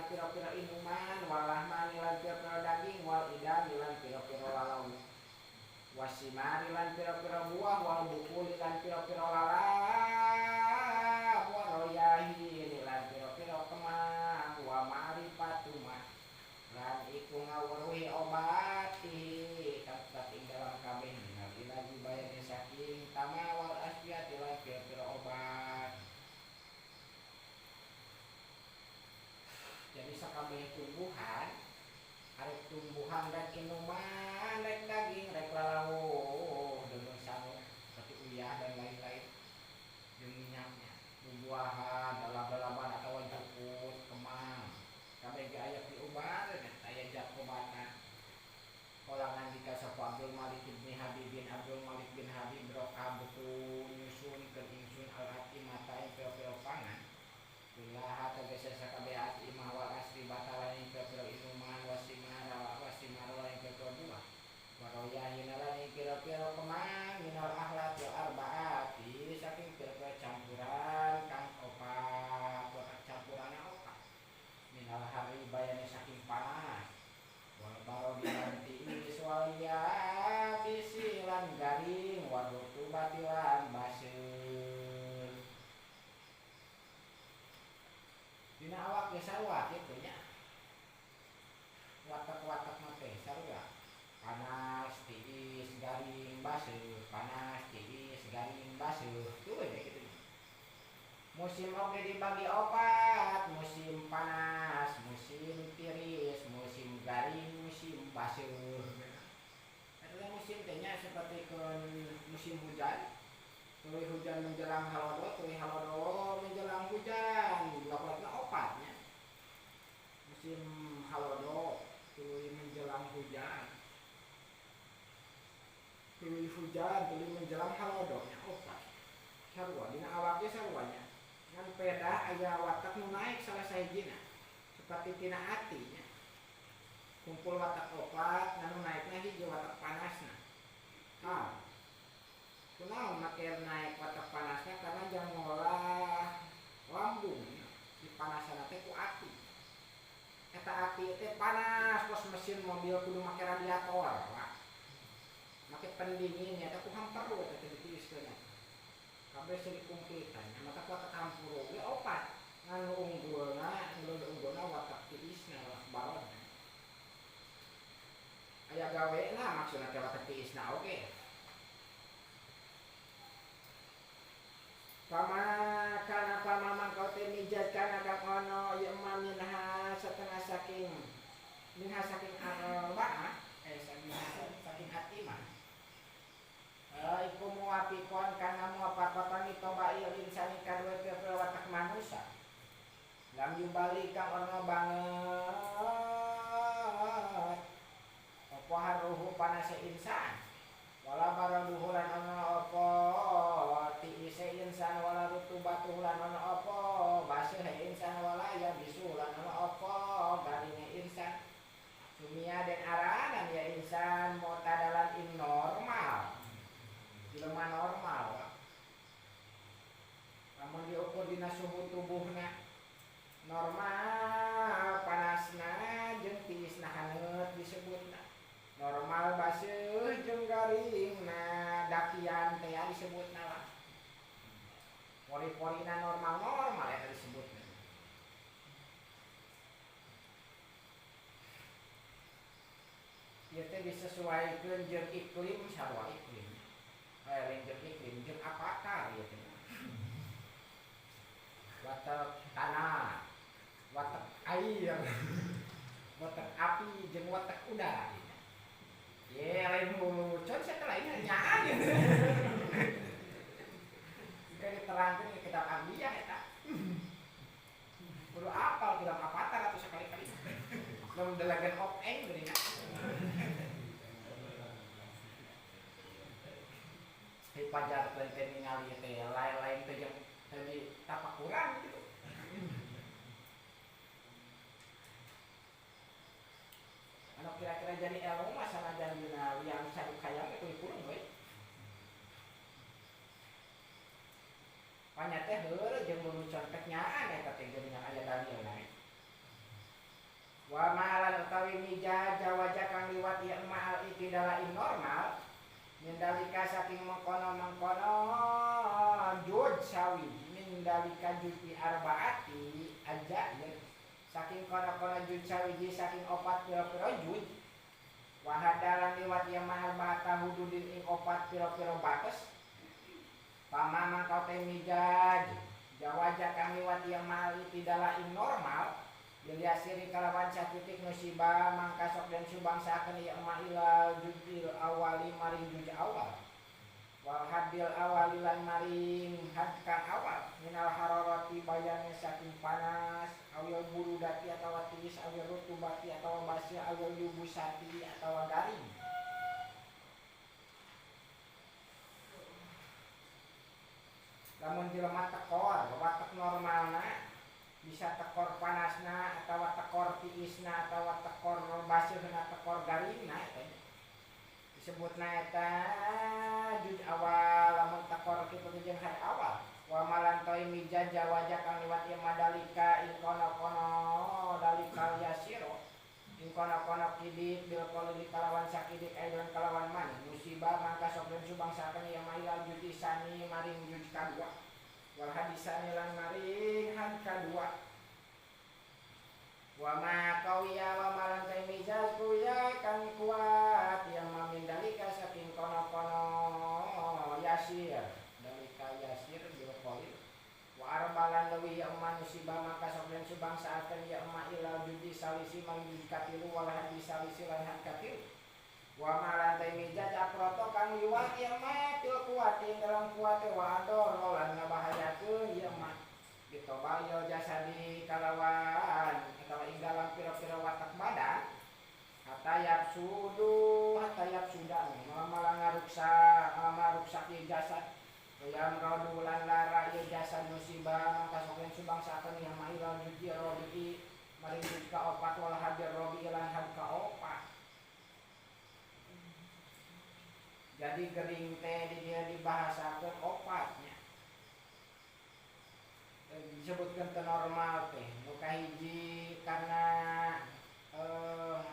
lan pira-pira inuman walahmani lan pira-pira daging wal idami lan pira-pira lalau wasimari lan pira-pira buah wal bukuli lan pira-pira lalap waroyahi lan pira-pira kemang wa ma'rifatuma lan iku ngawruhi obati kang ing dalam kabeh nabi lagi bayane saking tamawal asbiati lan pira-pira obat. Jadi sakabeh tumbuhan arek tumbuhan rek inuman rek daging rek lalau dengan sangu seperti uyah dan lain-lain jeung minyaknya buah-buahan dalab-dalaban atau jukut kemang kabeh ge aya diobat aya zat obatan kolangan jika sapa Abdul Malik bin Habib bin Abdul Malik bin Habib roka buku nyusun ke ingsun al-hatimata ing pira-pira pangan bilah tegese sakabeh imah wal asri batalan ing pira-pira inuman wasimara ing pira-pira buah waroyahina lan ing pira-pira kemang minal akhlaq wal arbaati saking pira-pira campuran kang opat campuranna opat minal hari bayane saking panas wal barodi lan tiis wal bisi lan garing wal rutubati lan baseur dina awak ge sarua kitu nya watak-watak mate sarua panas tiis garing baseuh panas tiis garing baseuh tuh we kitu musim oge dibagi opat musim panas musim tiris musim garing musim baseuh eta musim teh nya seperti musim hujan tuluy hujan menjelang halodo tuluy halodo menjelang hujan dua-duanya opatnya musim halodo tuluy menjelang hujan tuluy hujan tuluy menjelang halodo nya opat sarua dina awak ge saruanya ngan peda aya watak nu naik salah sahijina seperti tina ati nya kumpul watak opat nganu naikna hiji watak panasna kunaon make naik watak panasnya karena jang ngolah lambung di panasan teh ku ati eta ati teh panas pos mesin mobil kudu make radiator make pendingin nya teh ku hamperu teh ditiriskeun kabeh sing dikumpulkan mata watak campur ge opat nganu unggulna watak tiisna baron aya gawena maksudna teh watak tiisna oge pama mangkau teh mijat kana kang ono ieu minha setengah saking arba'ah saking hatimah iku muapikon kana muapakotan itobail insani kadue pira watak manusia lam yubali kang ono banget apa haruhu panase insan wala baraduhu lan ono apa tiise insan wala rutubatuhu lan ono apa baseuh insan wala ya bisu lan ono apa garinge insan sumia den aranan ya insan mutadalan normal jelema normal lamun diukur dina suhu tubuhna normal panasna jeung tiisna haneut disebutna normal baseuh jeung garingna dakian teh disebutna lah pori-porina normal eta disebutna ieu teh disesuaikeun jeung iklim sarua iklim lain jeung iklim jeung apakah ieu teh watak tanah watak air watak api jeung watak udara ye lain muncul setelah ini nyaan ya jika diterangkan ke kitab Ambiyah eta kudu apal kitab Avatar atau sekali-kali namun dalagan openg geuningan pajar teh ningali teh lain-lain teh jeung teh tapakuran gitu anu kira-kira jadi ilmu mah sanajan dina liang cari kaya teh kurang we panya teh heureul jeung mun contek nyaan eta teh geuningan aya dalil lain Wa malan utawi mija jawaja kang liwat ya ma'al itidala normal mindalika saking mengkono jud sawi mindalika jud bi arbaati aja ya saking kono jud sawiji saking opat pira-pira jud wa hadalan liwat ya ma'al bata hududin ing opat pira-pira batas pamamang kau teh mijaj jawaja kang liwat ya ma'al itidala normal Bilyasiri kalawan sakitik musibah mangkasok dan subangsakeun ieu mah ilal judil awali maring juj awal wal hadil awali lan maring had kang awal minal hararati bayane saking panas awil burudati atawa tiis awil rutubati atawa basir awil yubusati atawa garing lamun jelema tekor watak normalna bisa tekor panasna atau tekor tiisna atau tekor basirna tekor garingna disebutna eta jud awal lamun tekor kitu jeung hari awal wa malantoi mija jawaja kang liwat ieu madalika ing kono-kono dalikal yasiro ing kono-kono kidit bil qalili kalawan sakidik aidan kalawan maning musibah mangka sok den subangsakeun ieu mailal jud isani maring jud kadua wal hadisani lan maring had kadua wa ma qawiya wa malantai mijaz kuya kan kuat yang mamindalika saking kono-kono yasir dalika yasir bil qalil wa arbalan lawi ya musibah maka sok den subangsaakeun ya ma ila judi salisi mangjud katilu wal hadis salisi lan had katilu wa malantai mijaz aproto kang liwat ya ma til kuat ing dalam kuat wa ador lan ngabahayakeun ya ma ditobayo jasadi kalawan atawa ing dalam pira-pira watak badan hatayap sudah malah ngaruksak ieu jasad yang rodulan lara ieu jasad musibah mangka sok subangsakeun yang mailal judi robi maring ka opat wal hadir robi lan had ka opat jadi gering teh dia dibahasakeun opatnya disebutkan normal teh nu kahiji karena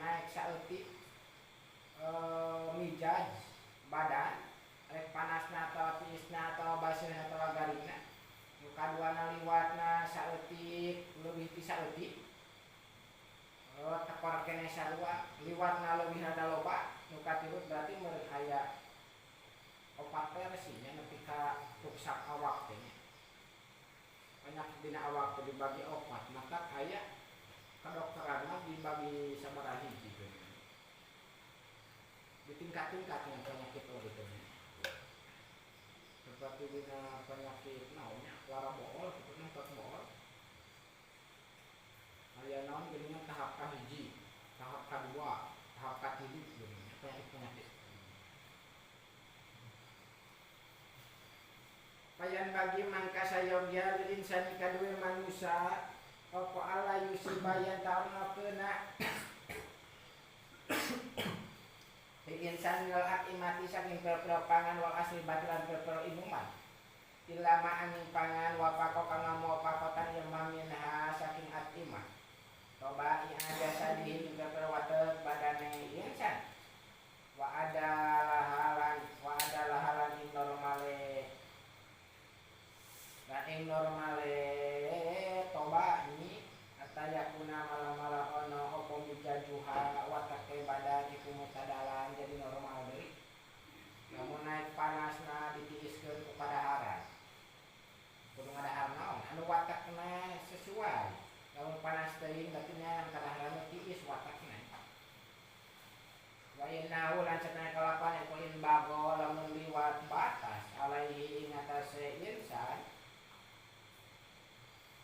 naik saeutik mijaj badan rek panasna atau tiisna atau basirna atau garingna nu kaduana liwatna saeutik leuwih ti saeutik tekor kene sarua liwatna leuwih rada loba nu katilu berarti meureun aya opat versi nya nepi ka tuksak awak teh banyak dina awak dibagi opat maka aya kedokteran dibagi sabaraha hiji di tingkat-tingkat yang penyakit gitu seperti dina penyakit naonnya lara bool seperti tot bool aya naon geuningan tahap kahiji tahap kadua tahap katilu geuningan penyakit payan bagi mangka sayogya lil insani kadue manusia apa ala yusibayan ta'ala kena insan wal akimati saking pira-pira pangan wal asli batilan pira-pira inuman ilama angin pangan wa pako kang ngamo pakotan yang maminha saking atimah toba yang ada sadihi pira-pira watet badane insan wa ada lahalan normale dan ing normale toba ini atayakuna malam-malam ono opo mijajuha watake badan iku mutadalan jadi normal deui namun naik panasna ditiiskeun ku kadaharan kudu ngadahar naon anu watakna sesuai lamun panas teuing berarti nya kadaharan tiis watakna wa innahu lan satana kalapan ekuin bago lamun liwat batas alaihi ing atase insan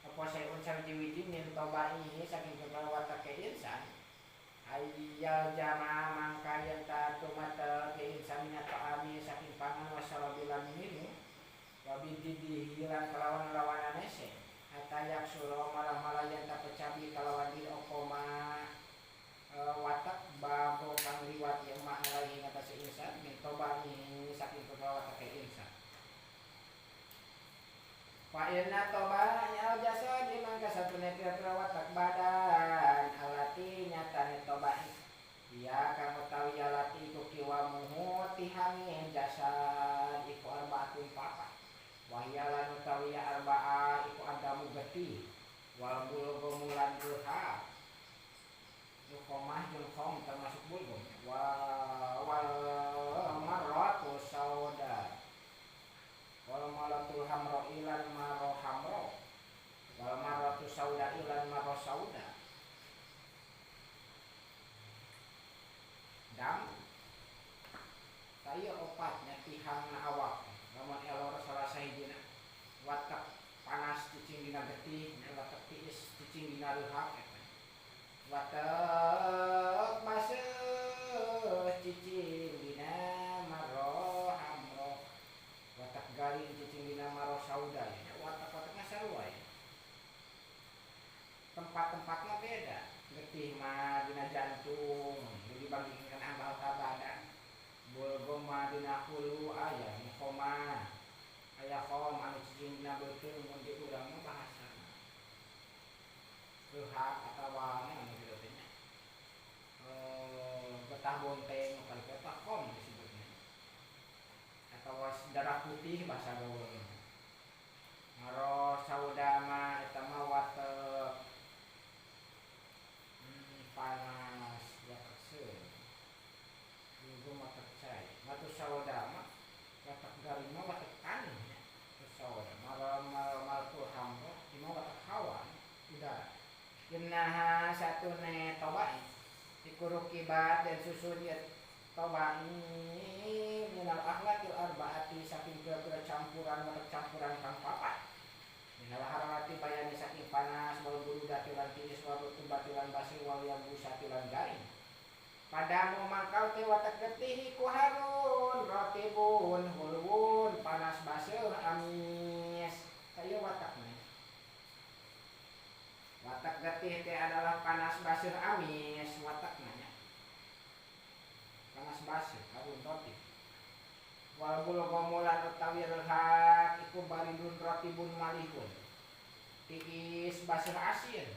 apa saya unsur jiwiji min tobaihi saking keperwata ke insan ayyal jama mangka yang tatu mata ke insan minat ta'ami saking pangan wasalabilan minum wabididi hilang kelawan lawanan ese hatayak suro malah yang tak pecabi kelawan di okoma watak bago kang liwat yang ma'alaihi ngatasi insan min tobaihi saking keperwata ke insan fa inna toba nyal jasa di mangka satuna pira-pira watak badan alati iya kang utawi yalati iku kiwamuhu tihangin jasad iku arbaatun papat wahya lan utawi ya arbaa iku adamu geti wal bulgo mulan duha yukomah jeung khom termasuk bulgum wal marratu sauda wal malatul hamro ilan maro hamro wal marratu sauda ilan maro sauda dam saya opatnya tihang na awak lamun elor salah sahijina watak panas cicing dina getih watak tiis cicing dina leuhak watak baseuh cicing dina maro hamro watak garing cicing dina maro sauda ya watak-watakna sarua ya tempat-tempatnya beda getih mah dina jantung dibandingkan angkal badan bulgum mah dina hulu aya koma aya khom anu cicing dina beuteung mun di urang mah bahasana leuhak atawa anu kitu teh nya getah bonteng kali eta khom disebutna atawa darah putih bahasa gaulna maro sauda mah eta mah watek panas watak seun bulgum watak cai watak sauda mah watak garing mah watak anu nya sauda maltul hamro di mah watak hawa udara innaha satune tobai iku rukibat dan susun ya tobai minal akhlaqil arbaati saking pira-pira campuran watak campuran kang papat minal harati bayani saking panas wal burudati lan tiis wal rutubati lan basir wal yabusati lan garing padamu mangkal teh watak getih iku harun rotibun hulwun panas baseuh amis kaya watakna watak getih teh adalah panas baseuh amis watakna nya panas baseuh harun rotib wal bulgomulan utawi leuhak iku baridun rotibun malihun tiis baseuh asin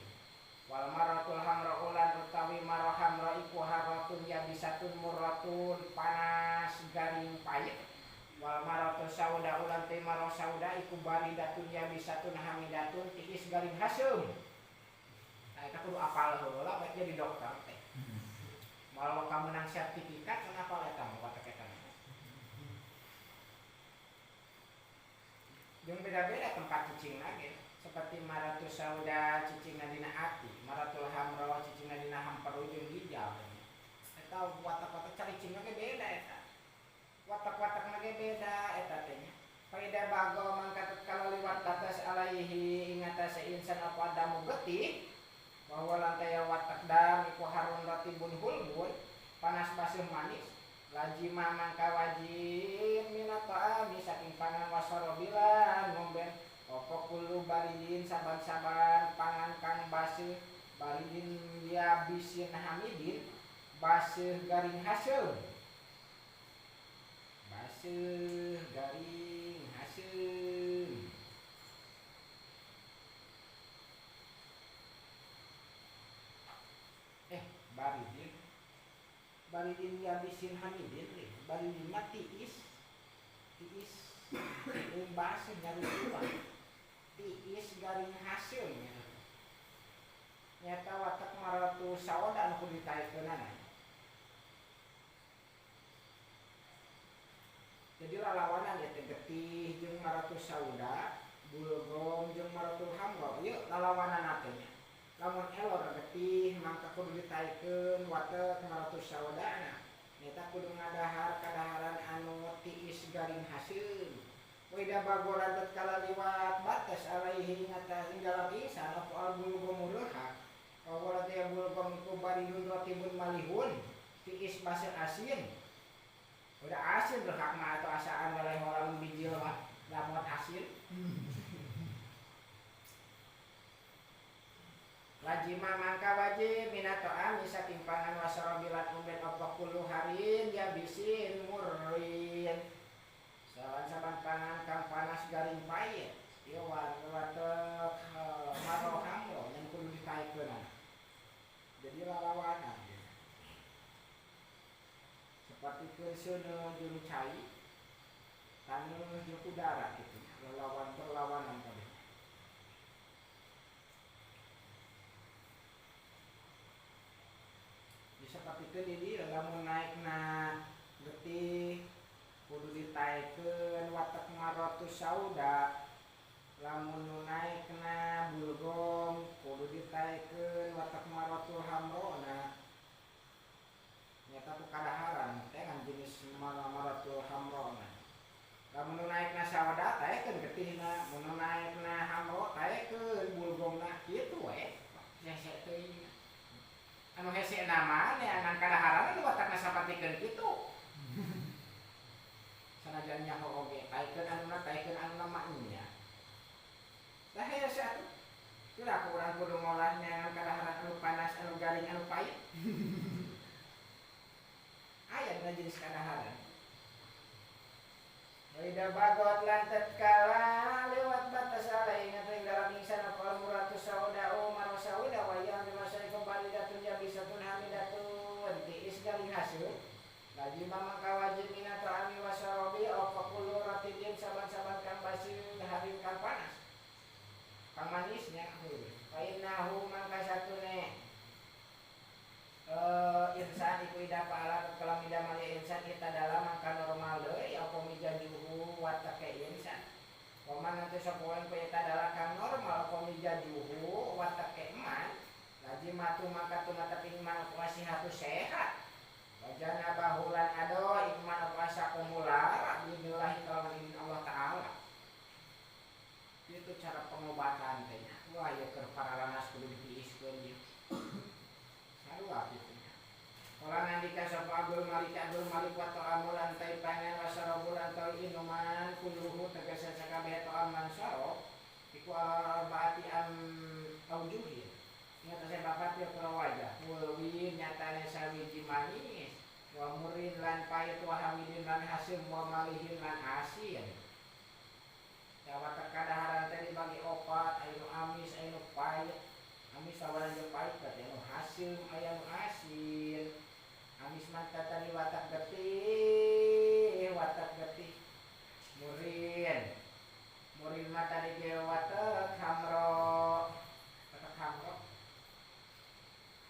wal maratul hamra ulan utawi maro hamra iku haratun yabisatun murratun panas garing payet wal maratul sauda ulan te maro sauda iku baridatun yabisatun hamidatun tiis garing haseum eta kudu apal heula bae jadi dokter teh malah kamu menang sertifikat kenapa eta mah watak eta jeung beda-beda tempat cicing lagi seperti maratul sauda cicing dina ati maratul hamra cicing dina hamperu jeung hijau eta watak-watak caricingna ge beda eta watak-watakna ge beda eta teh nya faida bago mangkat kalau liwat batas alaihi ingatase insan apa adamu getih bahwa lantai watak dam iku harun ratibun hulbun panas baseuh manis lajimah mangka wajib minat ta'ami saking pangan wasorobilan ngomben opo kulu baridin saban-saban pangan kang baseuh baridin yabisin hamidin baseuh garing haseum baseuh garing haseum baridin yabisin hamidin baridin mah tiis baseuh garing luar tiis garing hasil nyata watak maratu sauda anu kudu ditaekeunana jadi lalawanan ya teh getih jeung maratu sauda bulgum jeung maratul hamra ieu lalawanan teh nya lamun elor getih mangka kudu ditaekeun watak maratu saudana nyata kudu ngadahar kadaharan anu tiis garing hasil wida bagoran tatkala liwat batas alaihi ngata dalam insan apa albulgum leuhak wala teh bulgum iku baridun rotibun malihun tiis baseuh asin udah asin leuhak mah atuh asaan waleh lamun bijil mah lamot asin lajima mangka wajib minato ami saking pangan wasarabilat umben apa kulu harin ya bisin murrin saban-saban pangan kang panas garing payet ieu watak maro hamro yang kudu ditaekeun jadi lalawanan Sapatikeun seuneu jeung cai taneuh jeung udara gitu lawan berlawanan kabeh. Bisa sapatikeun di lamun naikna getih kudu ditaekeun watek marotus sauda. Lamun nu naikna bulgong kudu ditaekeun watak marotul hamrona. Nyata ku kadaharan teh kan jenis marotul hamrona. Lamun nu naikna sauda taekeun getihna, mun nu naikna hamro taekeun bulgongna kitu we. Hese teuing. Anu hese nama nya ngan kadaharan nu watakna sapatikeun kitu. Sanajan nyaho oge taekeun anuna mah nya. Lah ya atuh. Kira urang kudu ngolah neangan kadaharan anu panas, anu garing, anu pait. Aya dina jenis kadaharan. Wida bagot lan tatkala lewat batas alaing ing dalam insan apa muratus saudao marosawida wa yang dimasai kembali datun ya bisatun hamidatun tiis galing hasil. Lagi mama kawajib minato ami wasarobi apa kullu ratidin saban-saban kang basi harim kang panas. Kang manisnya fainahu mangka satune insan iku ida paala kalam ida mali insan kita dalam mangka normal deui apa mijaduhu watake insan waman nanti sapoen ku eta dalam kang normal apa mijaduhu watake iman lagi matu mangka tumata iman wasihatu sehat wajana bahulan ado iman apa sakumula billahi kalawan Allah taala. Itu cara pengobatan tehnya. Wah ya keur paralanas kudu ditiiskeun ieu. Sarua kitu nya. Kala nandika sapa Abdul Malik wa ta'amul antai pangan wasarabul antai inuman kulluhu tegese sakabeh ta'aman sarab iku arbaati aujuhi. Nyata saya bapak dia kula wajah. Mulwi nyatane sawiji manis wa murin lan payet wa hamidin lan hasim wa malihin lan asin. Jawa terkadaharan tadi bagi opat, ayo amis, ayo pahit, amis tawaran jeung pahit, berarti anu hasil, aya nu asin, amis mantap tadi watak getih, murin mata tadi ge watak hamro,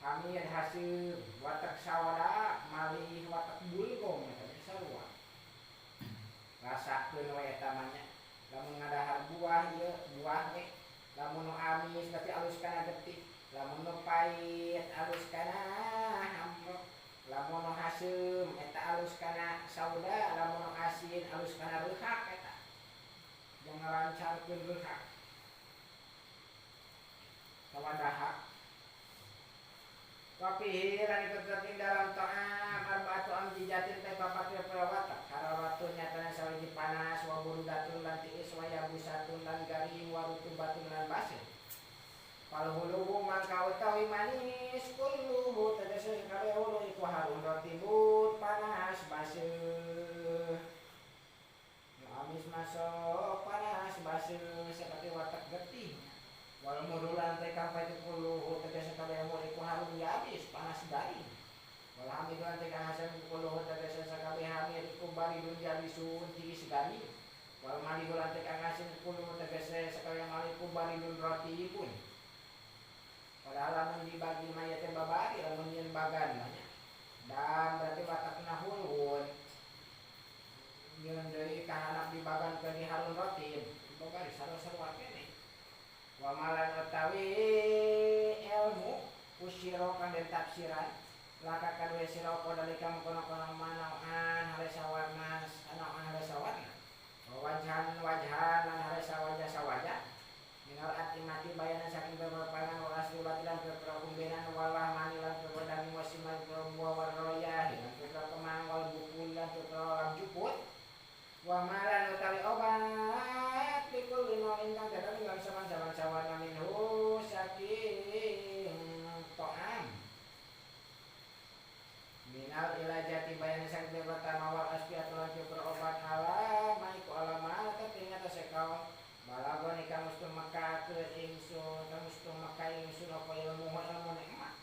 hamil hasil, watak sawada, malih watak bulgong, tadi sarua, rasakeun we eta mah nya. Lamun ngadahar buah ieu buah we lamun nu amis berarti alus kana getih lamun nu pait alus kana hamro lamun nu haseum eta alus kana sauda lamun nu asin alus kana reuhak eta jangan lancarkeun reuhak sawadaha tapi lan ikut dalam ta'am arba'atu amjijatin teh papat perawatan karawatun nyatana sawiji panas wa burudatun lan tiis wa yabusatun lan garing wa rutubatun lan basir palhuluhu mangka utawi manis kulluhu tegese kabeh hulu iku harum rotibut panas basir amis masuk panas basir seperti watak getih wal murulan teh kampai tu puluh tegese kabeh umur iku harum ya habis panas garing wal hamidulan teh kang hasan puluh tegese sakabeh hamil iku bari dunya bisun tiis garing wal malihulan teh kang hasan puluh tegese sakabeh mali iku bari dun roti pun padahal lamun dibagi mayat teh babari lamun yen bagan nya dan berarti watak nahulun yen deui kahanap dibagan ke di harun roti babari sarua-sarua kene wa malan utawi ilmu usiro kang den tafsiran laka kadue sira kodalika mengkono-kono manawan hale sawarna anawan hale sawarna wajhan lan hale sawaja minal atimati bayanan saking beberpangan wa asli batilan berperumbenan walah manilan berbedang wasimal berbuah warroya dengan berkemang wal bukul lan berjuput wa malan utawi obat pikul lino ingkang kadang dalam zaman-zaman sawana minhu saking to'am minal ilajati bayan sang pertama wal aspi atau lagi berobat alam maiku alama tapi ingata sekau balagon ikang mustu maka ke ingsun kang mustu maka ingsun apa ilmu nikmat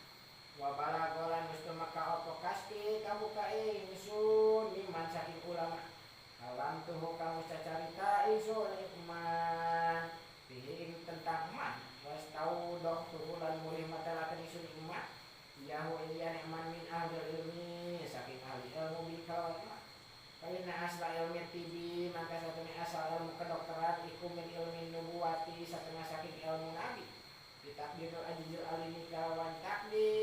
wa balagolan mustu maka apa kaspi kabuka ingsun alam tuh kamu cacarita isul ikman fihi tentang eman was tahu dok tuh lan mulih matalakan isul ikman yahu iya nikman min ahli ilmi saking ahli ilmu bi kalawan eman karena asal ilmu tibi maka satunya asal ilmu kedokteran iku min ilmi nubuwati satengah saking ilmu nabi ditakdirul ajizul alimi kalawan takdir